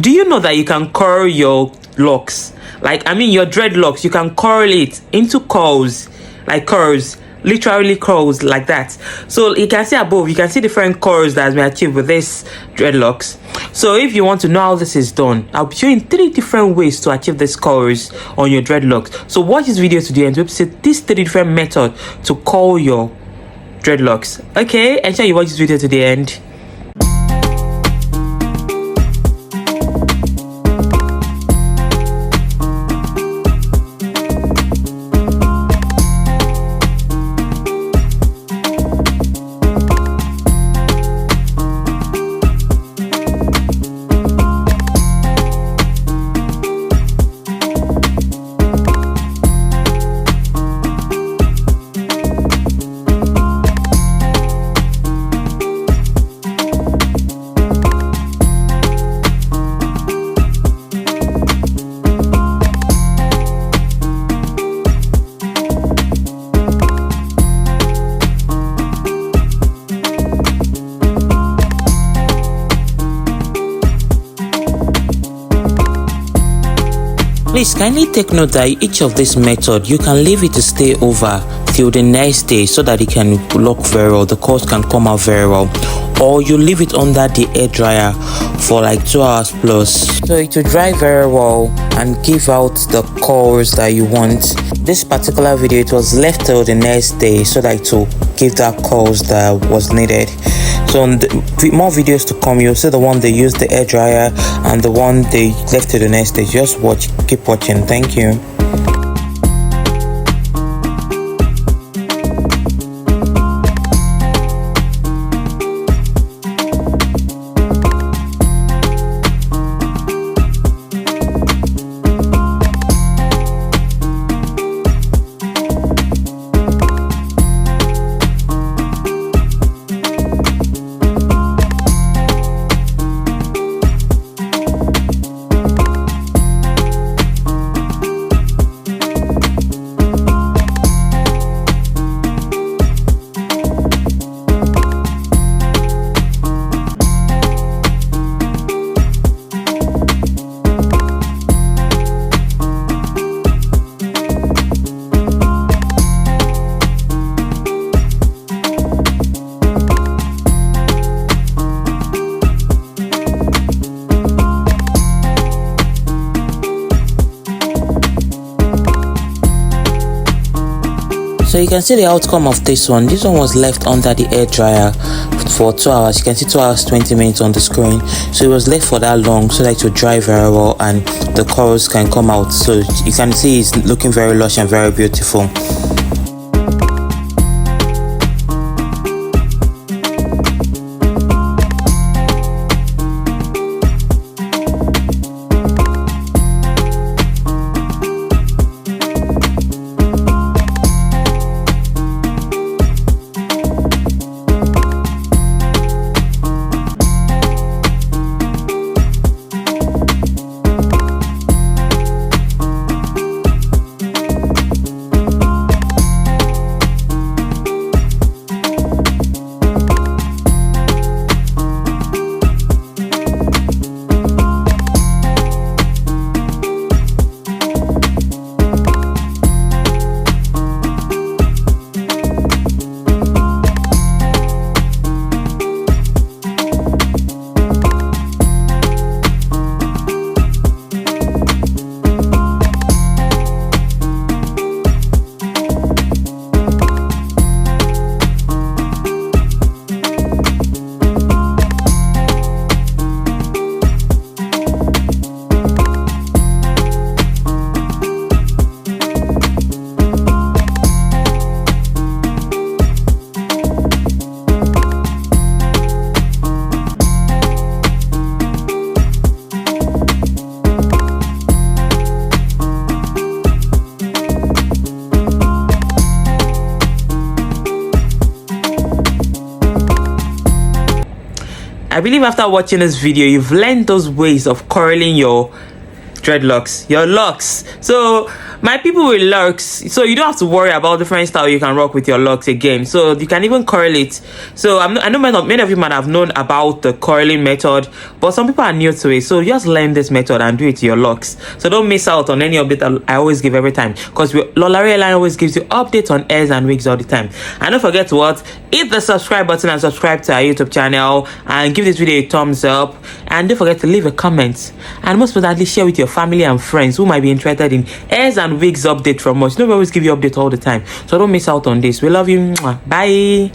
do you know that you can curl your locks? Like, I mean, your dreadlocks, you can curl it into curls, like curls, literally curls like that. So you can see above, you can see different curls that has been achieved with this dreadlocks. So if you want to know how this is done, I'll be showing 3 different ways to achieve these curls on your dreadlocks. So watch this video to the end to see these 3 different methods to curl your dreadlocks. Okay, ensure you watch this video to the end. Please kindly take note that each of this method, you can leave it to stay over till the next day so that it can lock very well, the curls can come out very well. Or you leave it under the air dryer for like 2 hours plus, so it will dry very well and give out the curls that you want. This particular video, it was left till the next day so that it will give that curls that was needed. So more videos to come, you'll see the one they used the air dryer and the one they left till the next day. Just watch, keep watching. Thank you. So you can see the outcome of this one. This one was left under the air dryer for 2 hours. You can see 2 hours 20 minutes on the screen. So it was left for that long so that it will dry very well and the curls can come out. So you can see it's looking very lush and very beautiful. I believe after watching this video, you've learned those ways of curling your dreadlocks, your locks. So My people with locks, so you don't have to worry about different style you can rock with your locks again. So you can even curl it. So I know many of you might have known about the curling method, but some people are new to it. So just learn this method and do it to your locks. So don't miss out on any update that I always give every time, because Lola Airline always gives you updates on airs and wigs all the time. And don't forget to what, hit the subscribe button and subscribe to our YouTube channel, and give this video a thumbs up, and don't forget to leave a comment, and most importantly share with your family and friends who might be interested in airs and wigs update from us. We always give you update all the time, so don't miss out on this. We love you. Bye.